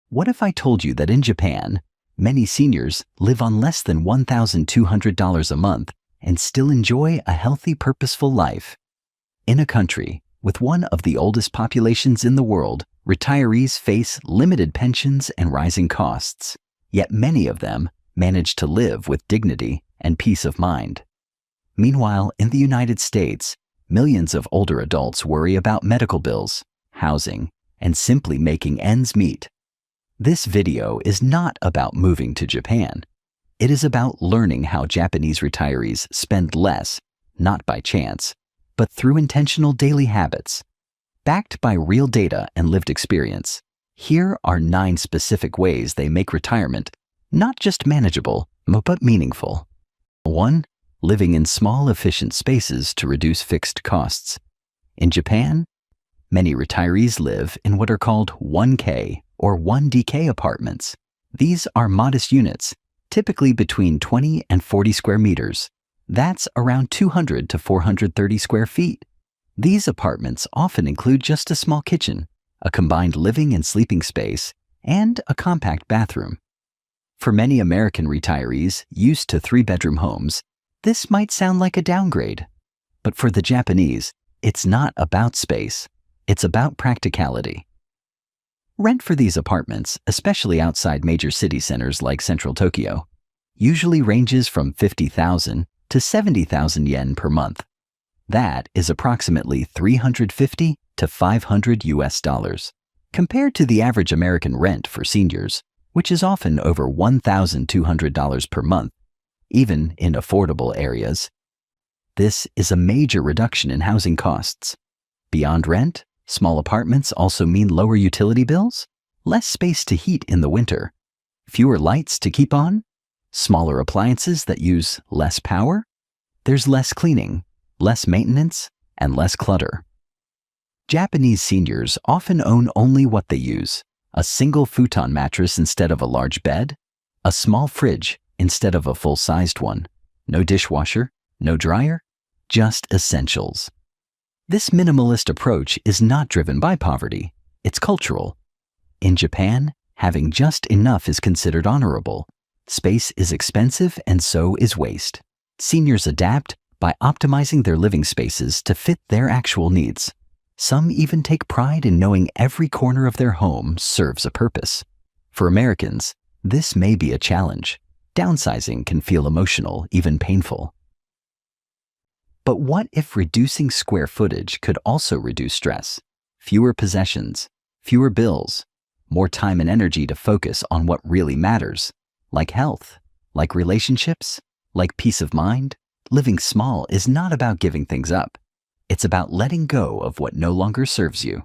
What if I told you that in Japan, many seniors live on less than $1,200 a month and still enjoy a healthy, purposeful life? In a country with one of the oldest populations in the world, retirees face limited pensions and rising costs, yet many of them manage to live with dignity and peace of mind. Meanwhile, in the United States, millions of older adults worry about medical bills, housing, and simply making ends meet. This video is not about moving to Japan. It is about learning how Japanese retirees spend less, not by chance, but through intentional daily habits. Backed by real data and lived experience, here are 9 specific ways they make retirement not just manageable, but meaningful. 1. Living in small, efficient spaces to reduce fixed costs. In Japan, many retirees live in what are called 1K or 1DK apartments. These are modest units, typically between 20 and 40 square meters. That's around 200 to 430 square feet. These apartments often include just a small kitchen, a combined living and sleeping space, and a compact bathroom. For many American retirees used to 3-bedroom homes, this might sound like a downgrade. But for the Japanese, it's not about space. It's about practicality. Rent for these apartments, especially outside major city centers like central Tokyo, usually ranges from 50,000 to 70,000 yen per month. That is approximately $350 to $500. Compared to the average American rent for seniors, which is often over $1,200 per month, even in affordable areas. This is a major reduction in housing costs. Beyond rent, small apartments also mean lower utility bills, less space to heat in the winter, fewer lights to keep on, smaller appliances that use less power. There's less cleaning, less maintenance, and less clutter. Japanese seniors often own only what they use: a single futon mattress instead of a large bed, a small fridge instead of a full-sized one, no dishwasher, no dryer, just essentials. This minimalist approach is not driven by poverty, it's cultural. In Japan, having just enough is considered honorable. Space is expensive and so is waste. Seniors adapt by optimizing their living spaces to fit their actual needs. Some even take pride in knowing every corner of their home serves a purpose. For Americans, this may be a challenge. Downsizing can feel emotional, even painful. But what if reducing square footage could also reduce stress? Fewer possessions, fewer bills, more time and energy to focus on what really matters, like health, like relationships, like peace of mind. Living small is not about giving things up. It's about letting go of what no longer serves you.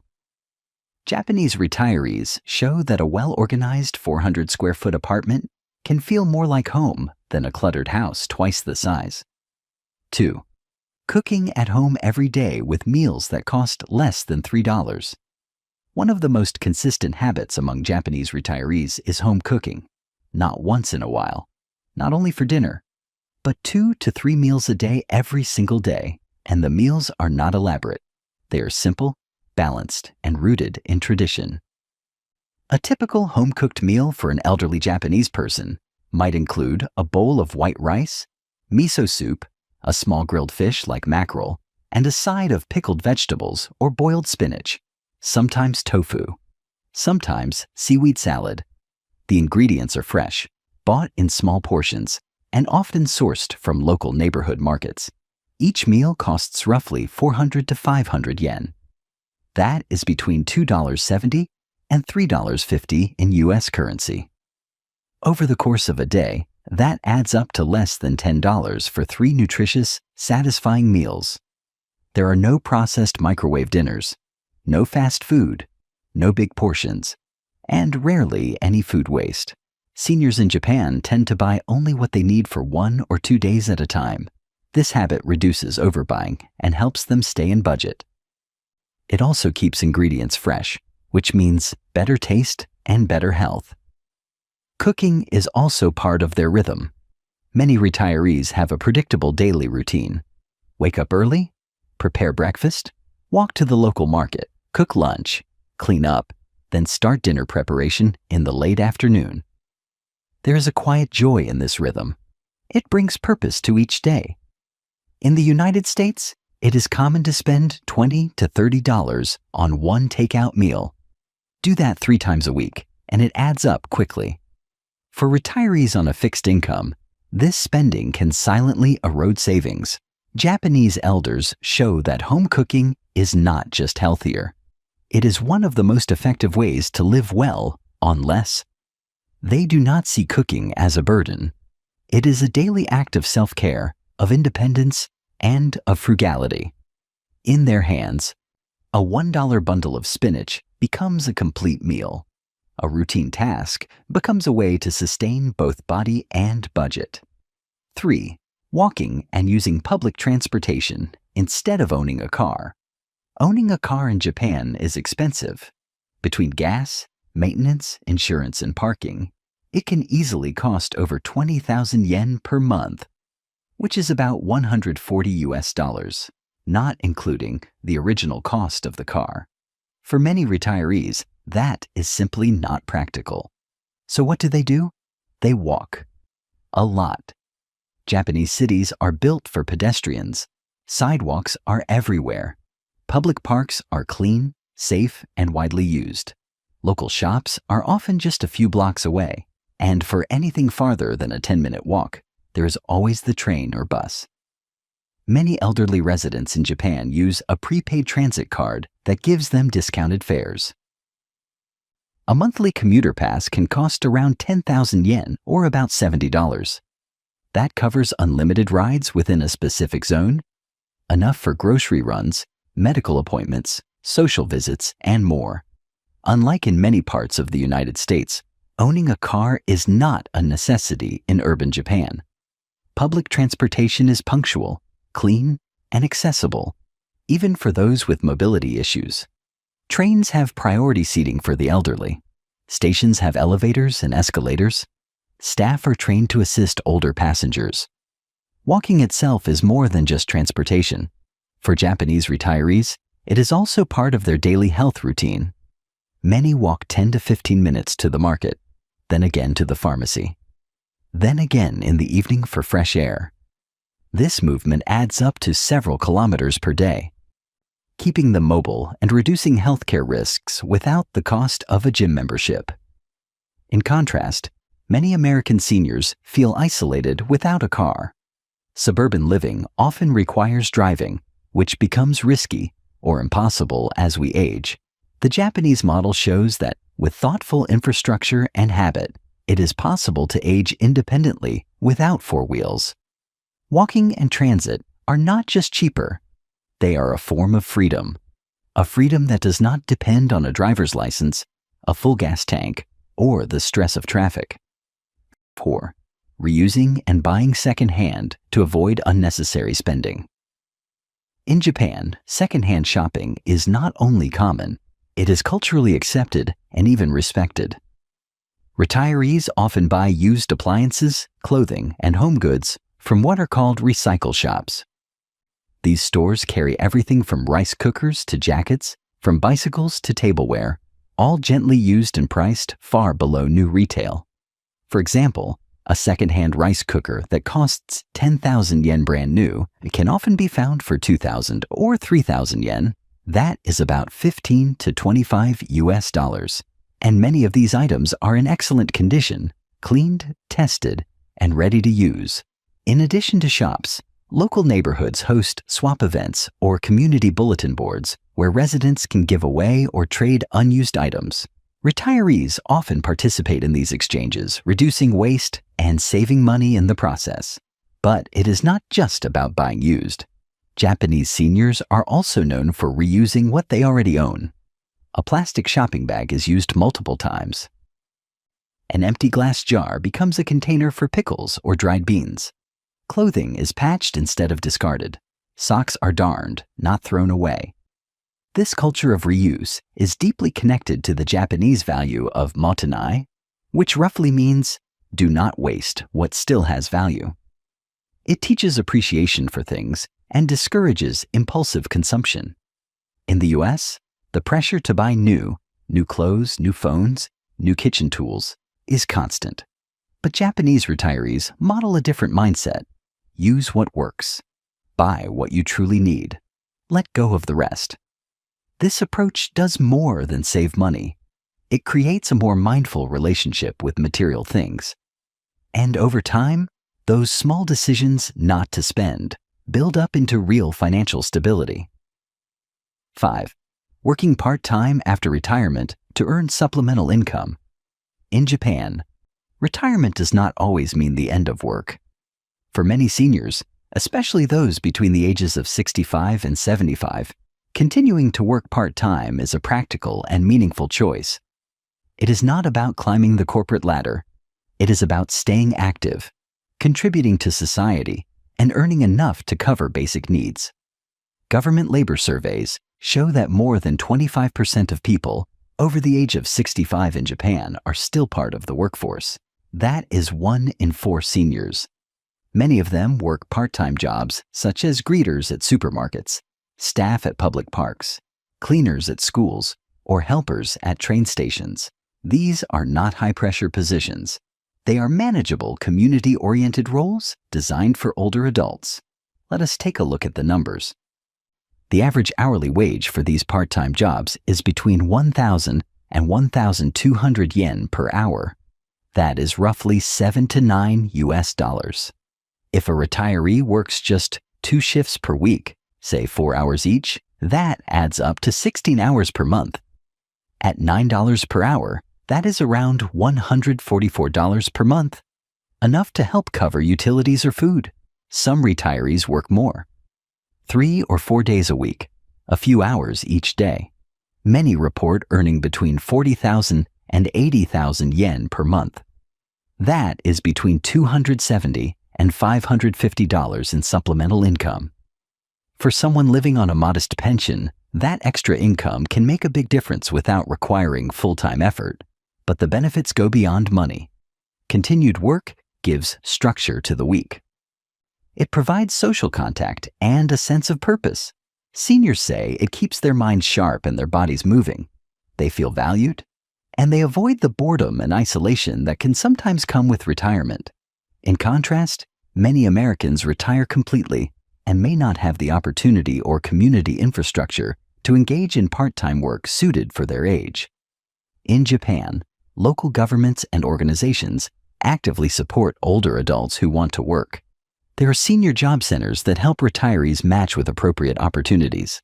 Japanese retirees show that a well-organized 400-square-foot apartment can feel more like home than a cluttered house twice the size. 2. Cooking at home every day with meals that cost less than $3. One of the most consistent habits among Japanese retirees is home cooking, not once in a while, not only for dinner, but 2 to 3 meals a day every single day, and the meals are not elaborate. They are simple, balanced, and rooted in tradition. A typical home-cooked meal for an elderly Japanese person might include a bowl of white rice, miso soup, a small grilled fish like mackerel, and a side of pickled vegetables or boiled spinach, sometimes tofu, sometimes seaweed salad. The ingredients are fresh, bought in small portions, and often sourced from local neighborhood markets. Each meal costs roughly 400 to 500 yen. That is between $2.70 and $3.50 in US currency. Over the course of a day, that adds up to less than $10 for 3 nutritious, satisfying meals. There are no processed microwave dinners, no fast food, no big portions, and rarely any food waste. Seniors in Japan tend to buy only what they need for 1 or 2 days at a time. This habit reduces overbuying and helps them stay in budget. It also keeps ingredients fresh, which means better taste and better health. Cooking is also part of their rhythm. Many retirees have a predictable daily routine. Wake up early, prepare breakfast, walk to the local market, cook lunch, clean up, then start dinner preparation in the late afternoon. There is a quiet joy in this rhythm. It brings purpose to each day. In the United States, it is common to spend $20 to $30 on one takeout meal. Do that 3 times a week, and it adds up quickly. For retirees on a fixed income, this spending can silently erode savings. Japanese elders show that home cooking is not just healthier. It is one of the most effective ways to live well on less. They do not see cooking as a burden. It is a daily act of self-care, of independence, and of frugality. In their hands, a $1 bundle of spinach becomes a complete meal. A routine task becomes a way to sustain both body and budget. 3. Walking and using public transportation instead of owning a car. Owning a car in Japan is expensive. Between gas, maintenance, insurance, and parking, it can easily cost over 20,000 yen per month, which is about $140, not including the original cost of the car. For many retirees, that is simply not practical. So what do? They walk. A lot. Japanese cities are built for pedestrians. Sidewalks are everywhere. Public parks are clean, safe, and widely used. Local shops are often just a few blocks away, and for anything farther than a 10-minute walk, there is always the train or bus. Many elderly residents in Japan use a prepaid transit card that gives them discounted fares. A monthly commuter pass can cost around 10,000 yen or about $70. That covers unlimited rides within a specific zone, enough for grocery runs, medical appointments, social visits, and more. Unlike in many parts of the United States, owning a car is not a necessity in urban Japan. Public transportation is punctual, clean, and accessible, even for those with mobility issues. Trains have priority seating for the elderly. Stations have elevators and escalators. Staff are trained to assist older passengers. Walking itself is more than just transportation. For Japanese retirees, it is also part of their daily health routine. Many walk 10 to 15 minutes to the market, then again to the pharmacy, then again in the evening for fresh air. This movement adds up to several kilometers per day, keeping them mobile and reducing healthcare risks without the cost of a gym membership. In contrast, many American seniors feel isolated without a car. Suburban living often requires driving, which becomes risky or impossible as we age. The Japanese model shows that with thoughtful infrastructure and habit, it is possible to age independently without 4 wheels. Walking and transit are not just cheaper, they are a form of freedom. A freedom that does not depend on a driver's license, a full gas tank, or the stress of traffic. 4. Reusing and buying second-hand to avoid unnecessary spending. In Japan, second-hand shopping is not only common, it is culturally accepted and even respected. Retirees often buy used appliances, clothing, and home goods from what are called recycle shops. These stores carry everything from rice cookers to jackets, from bicycles to tableware, all gently used and priced far below new retail. For example, a second-hand rice cooker that costs 10,000 yen brand new can often be found for 2,000 or 3,000 yen. That is about 15 to 25 US. And many of these items are in excellent condition, cleaned, tested, and ready to use. In addition to shops, local neighborhoods host swap events or community bulletin boards where residents can give away or trade unused items. Retirees often participate in these exchanges, reducing waste and saving money in the process. But it is not just about buying used. Japanese seniors are also known for reusing what they already own. A plastic shopping bag is used multiple times. An empty glass jar becomes a container for pickles or dried beans. Clothing is patched instead of discarded. Socks are darned, not thrown away. This culture of reuse is deeply connected to the Japanese value of motenai, which roughly means do not waste what still has value. It teaches appreciation for things and discourages impulsive consumption. In the US, the pressure to buy new new clothes, new phones, new kitchen tools, is constant. But Japanese retirees model a different mindset. Use what works. Buy what you truly need. Let go of the rest. This approach does more than save money. It creates a more mindful relationship with material things. And over time, those small decisions not to spend build up into real financial stability. 5. Working part-time after retirement to earn supplemental income. In Japan, retirement does not always mean the end of work. For many seniors, especially those between the ages of 65 and 75, continuing to work part-time is a practical and meaningful choice. It is not about climbing the corporate ladder. It is about staying active, contributing to society, and earning enough to cover basic needs. Government labor surveys show that more than 25% of people over the age of 65 in Japan are still part of the workforce. That is 1 in 4 seniors. Many of them work part-time jobs such as greeters at supermarkets, staff at public parks, cleaners at schools, or helpers at train stations. These are not high-pressure positions. They are manageable, community-oriented roles designed for older adults. Let us take a look at the numbers. The average hourly wage for these part-time jobs is between 1,000 and 1,200 yen per hour. That is roughly $7 to $9 US. If a retiree works just 2 shifts per week, say 4 hours each, that adds up to 16 hours per month. At $9 per hour, that is around $144 per month, enough to help cover utilities or food. Some retirees work more. 3 or 4 days a week, a few hours each day. Many report earning between 40,000 and 80,000 yen per month. That is between $270 and $550 in supplemental income. For someone living on a modest pension, that extra income can make a big difference without requiring full-time effort. But the benefits go beyond money. Continued work gives structure to the week. It provides social contact and a sense of purpose. Seniors say it keeps their minds sharp and their bodies moving. They feel valued, and they avoid the boredom and isolation that can sometimes come with retirement. In contrast, many Americans retire completely and may not have the opportunity or community infrastructure to engage in part-time work suited for their age. In Japan, local governments and organizations actively support older adults who want to work. There are senior job centers that help retirees match with appropriate opportunities.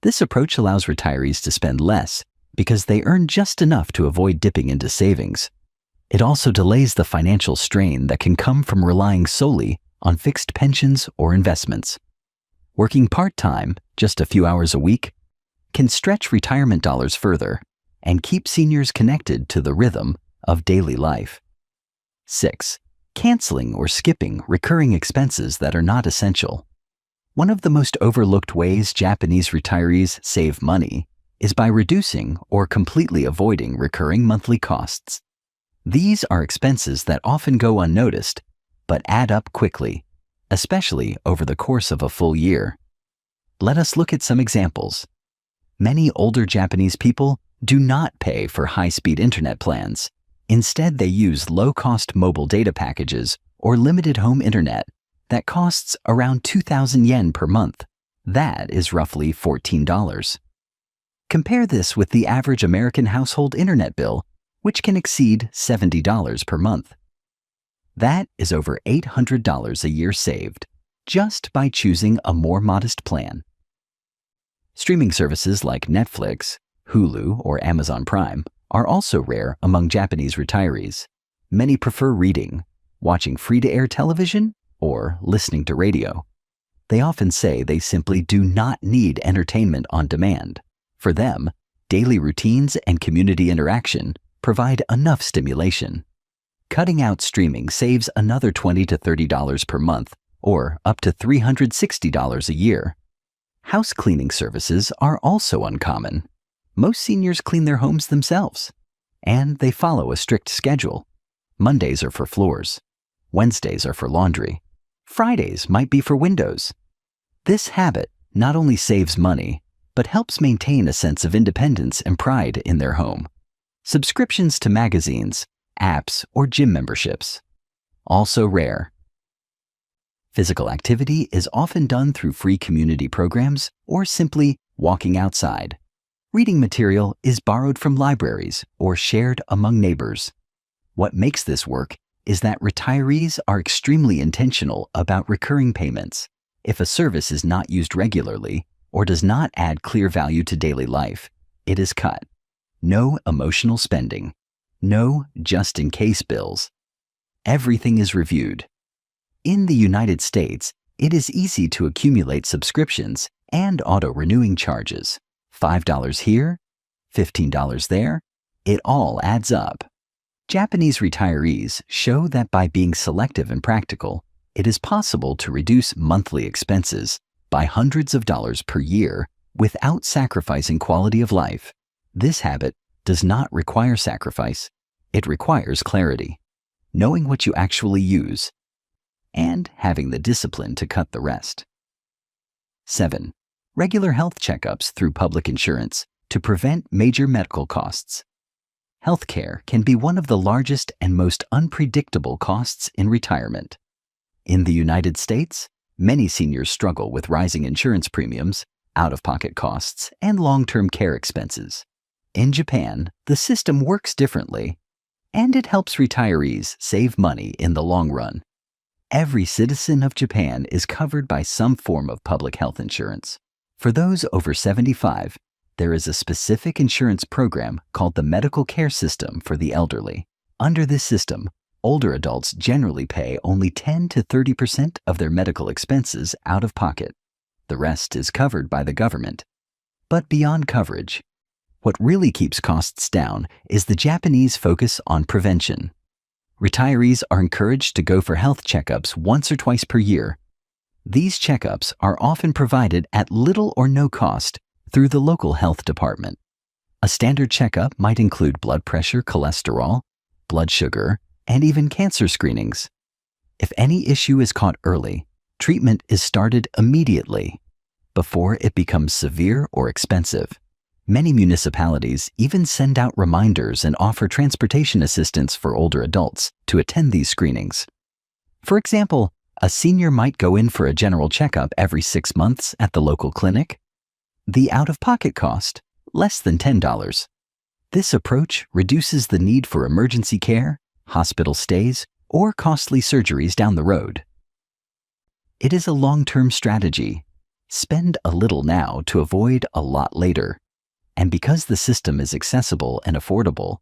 This approach allows retirees to spend less because they earn just enough to avoid dipping into savings. It also delays the financial strain that can come from relying solely on fixed pensions or investments. Working part-time, just a few hours a week, can stretch retirement dollars further and keep seniors connected to the rhythm of daily life. 6. Canceling or skipping recurring expenses that are not essential. One of the most overlooked ways Japanese retirees save money is by reducing or completely avoiding recurring monthly costs. These are expenses that often go unnoticed, but add up quickly, especially over the course of a full year. Let us look at some examples. Many older Japanese people do not pay for high-speed internet plans. Instead, they use low-cost mobile data packages or limited home internet that costs around 2,000 yen per month. That is roughly $14. Compare this with the average American household internet bill, which can exceed $70 per month. That is over $800 a year saved, just by choosing a more modest plan. Streaming services like Netflix, Hulu, or Amazon Prime are also rare among Japanese retirees. Many prefer reading, watching free-to-air television, or listening to radio. They often say they simply do not need entertainment on demand. For them, daily routines and community interaction provide enough stimulation. Cutting out streaming saves another $20 to $30 per month, or up to $360 a year. House cleaning services are also uncommon. Most seniors clean their homes themselves, and they follow a strict schedule. Mondays are for floors. Wednesdays are for laundry. Fridays might be for windows. This habit not only saves money, but helps maintain a sense of independence and pride in their home. Subscriptions to magazines, apps, or gym memberships. Also rare. Physical activity is often done through free community programs or simply walking outside. Reading material is borrowed from libraries or shared among neighbors. What makes this work is that retirees are extremely intentional about recurring payments. If a service is not used regularly or does not add clear value to daily life, it is cut. No emotional spending. No just-in-case bills. Everything is reviewed. In the United States, it is easy to accumulate subscriptions and auto-renewing charges. $5 here, $15 there, it all adds up. Japanese retirees show that by being selective and practical, it is possible to reduce monthly expenses by hundreds of dollars per year without sacrificing quality of life. This habit does not require sacrifice. It requires clarity, knowing what you actually use, and having the discipline to cut the rest. 7. Regular health checkups through public insurance to prevent major medical costs. Healthcare can be one of the largest and most unpredictable costs in retirement. In the United States, many seniors struggle with rising insurance premiums, out-of-pocket costs, and long-term care expenses. In Japan, the system works differently, and it helps retirees save money in the long run. Every citizen of Japan is covered by some form of public health insurance. For those over 75, there is a specific insurance program called the Medical Care System for the elderly. Under this system, older adults generally pay only 10 to 30% of their medical expenses out of pocket. The rest is covered by the government. But beyond coverage, what really keeps costs down is the Japanese focus on prevention. Retirees are encouraged to go for health checkups once or twice per year. These checkups are often provided at little or no cost through the local health department. A standard checkup might include blood pressure, cholesterol, blood sugar, and even cancer screenings. If any issue is caught early, treatment is started immediately, before it becomes severe or expensive. Many municipalities even send out reminders and offer transportation assistance for older adults to attend these screenings. For example, a senior might go in for a general checkup every 6 months at the local clinic. The out-of-pocket cost, less than $10. This approach reduces the need for emergency care, hospital stays, or costly surgeries down the road. It is a long-term strategy. Spend a little now to avoid a lot later. And because the system is accessible and affordable,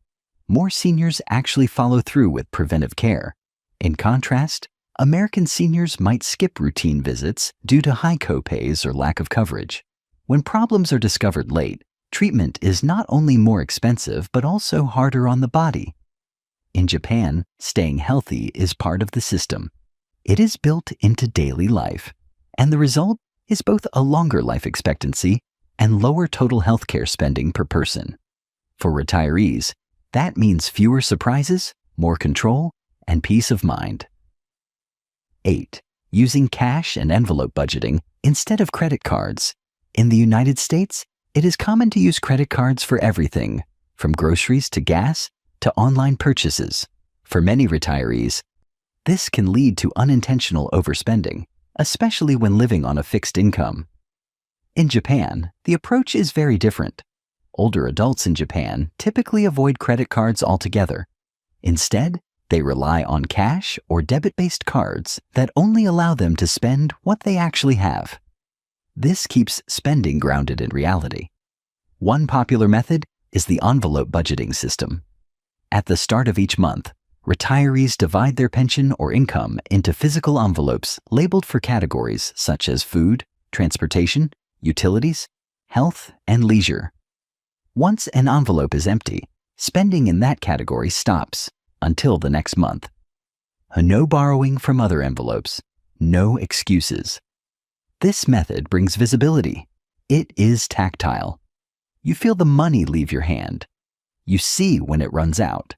more seniors actually follow through with preventive care. In contrast, American seniors might skip routine visits due to high copays or lack of coverage. When problems are discovered late, treatment is not only more expensive but also harder on the body. In Japan, staying healthy is part of the system. It is built into daily life, and the result is both a longer life expectancy and lower total healthcare spending per person. For retirees, that means fewer surprises, more control, and peace of mind. 8. Using cash and envelope budgeting instead of credit cards. In the United States, it is common to use credit cards for everything, from groceries to gas to online purchases. For many retirees, this can lead to unintentional overspending, especially when living on a fixed income. In Japan, the approach is very different. Older adults in Japan typically avoid credit cards altogether. Instead, they rely on cash or debit-based cards that only allow them to spend what they actually have. This keeps spending grounded in reality. One popular method is the envelope budgeting system. At the start of each month, retirees divide their pension or income into physical envelopes labeled for categories such as food, transportation, utilities, health, and leisure. Once an envelope is empty, spending in that category stops until the next month. No borrowing from other envelopes, no excuses. This method brings visibility. It is tactile. You feel the money leave your hand. You see when it runs out.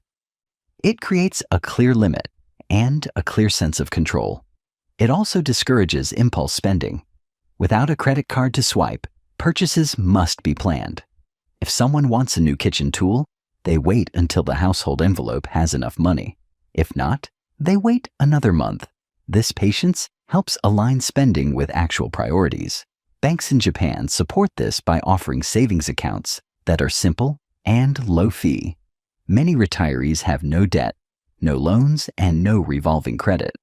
It creates a clear limit and a clear sense of control. It also discourages impulse spending. Without a credit card to swipe, Purchases must be planned. If someone wants a new kitchen tool, they wait until the household envelope has enough money. If not, they wait another month. This patience helps align spending with actual priorities. Banks in Japan support this by offering savings accounts that are simple and low fee. Many retirees have no debt, no loans, and no revolving credit.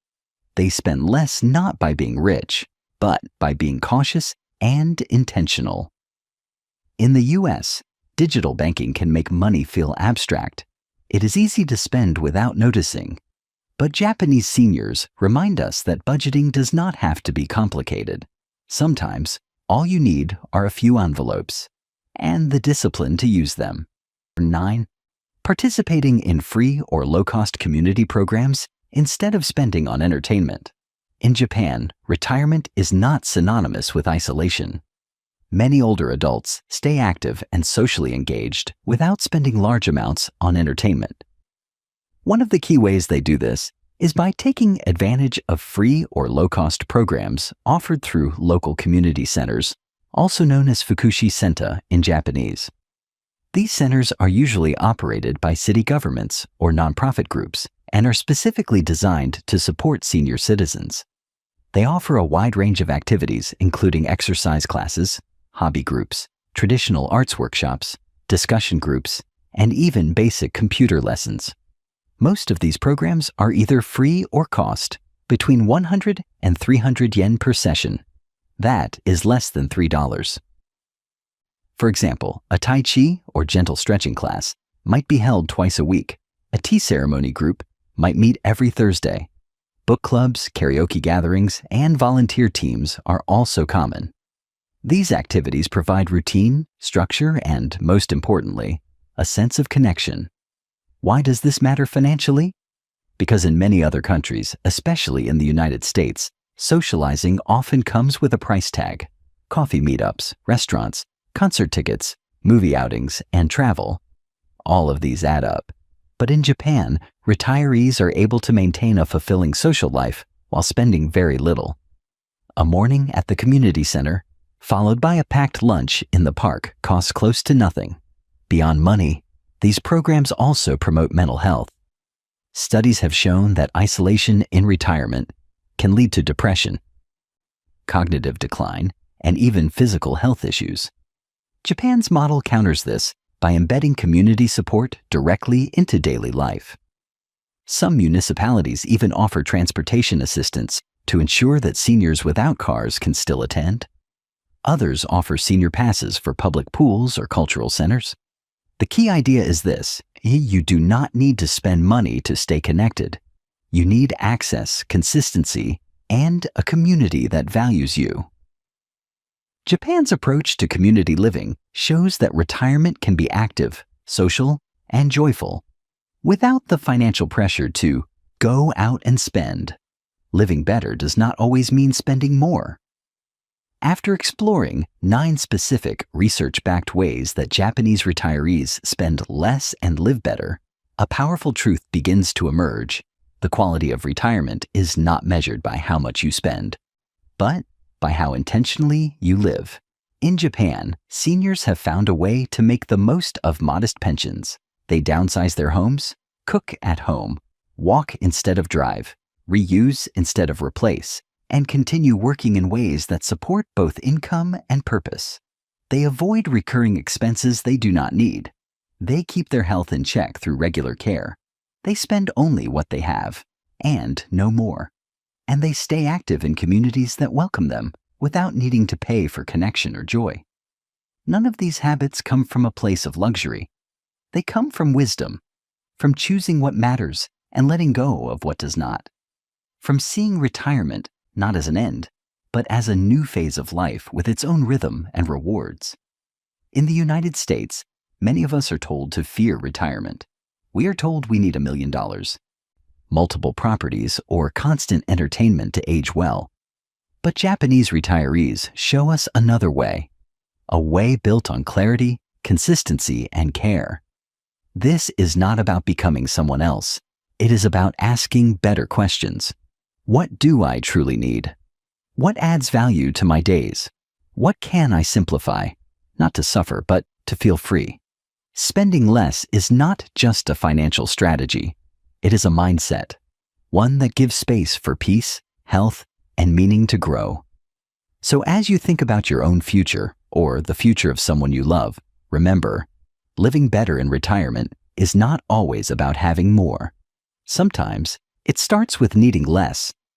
They spend less not by being rich, but by being cautious and intentional. In the US, digital banking can make money feel abstract. It is easy to spend without noticing. But Japanese seniors remind us that budgeting does not have to be complicated. Sometimes, all you need are a few envelopes and the discipline to use them. 9. Participating in free or low-cost community programs instead of spending on entertainment. In Japan, retirement is not synonymous with isolation. Many older adults stay active and socially engaged without spending large amounts on entertainment. One of the key ways they do this is by taking advantage of free or low-cost programs offered through local community centers, also known as Fukushi Senta in Japanese. These centers are usually operated by city governments or nonprofit groups and are specifically designed to support senior citizens. They offer a wide range of activities, including exercise classes, hobby groups, traditional arts workshops, discussion groups, and even basic computer lessons. Most of these programs are either free or cost between 100 and 300 yen per session. That is less than $3. For example, a Tai Chi or gentle stretching class might be held twice a week. A tea ceremony group might meet every Thursday. Book clubs, karaoke gatherings, and volunteer teams are also common. These activities provide routine, structure, and, most importantly, a sense of connection. Why does this matter financially? Because in many other countries, especially in the United States, socializing often comes with a price tag. Coffee meetups, restaurants, concert tickets, movie outings, and travel. All of these add up. But in Japan, retirees are able to maintain a fulfilling social life while spending very little. A morning at the community center, followed by a packed lunch in the park, costs close to nothing. Beyond money, these programs also promote mental health. Studies have shown that isolation in retirement can lead to depression, cognitive decline, and even physical health issues. Japan's model counters this by embedding community support directly into daily life. Some municipalities even offer transportation assistance to ensure that seniors without cars can still attend. Others offer senior passes for public pools or cultural centers. The key idea is this: you do not need to spend money to stay connected. You need access, consistency, and a community that values you. Japan's approach to community living shows that retirement can be active, social, and joyful, without the financial pressure to go out and spend. Living better does not always mean spending more. After exploring 9 specific research-backed ways that Japanese retirees spend less and live better, a powerful truth begins to emerge. The quality of retirement is not measured by how much you spend, but by how intentionally you live. In Japan, seniors have found a way to make the most of modest pensions. They downsize their homes, cook at home, walk instead of drive, reuse instead of replace, and continue working in ways that support both income and purpose. They avoid recurring expenses they do not need. They keep their health in check through regular care. They spend only what they have, and no more. And they stay active in communities that welcome them without needing to pay for connection or joy. None of these habits come from a place of luxury. They come from wisdom, from choosing what matters and letting go of what does not, from seeing retirement not as an end, but as a new phase of life with its own rhythm and rewards. In the United States, many of us are told to fear retirement. We are told we need $1 million, multiple properties, or constant entertainment to age well. But Japanese retirees show us another way, a way built on clarity, consistency, and care. This is not about becoming someone else. It is about asking better questions. What do I truly need? What adds value to my days? What can I simplify? Not to suffer, but to feel free. Spending less is not just a financial strategy. It is a mindset, one that gives space for peace, health, and meaning to grow. So as you think about your own future, or the future of someone you love, remember, living better in retirement is not always about having more. Sometimes, it starts with needing less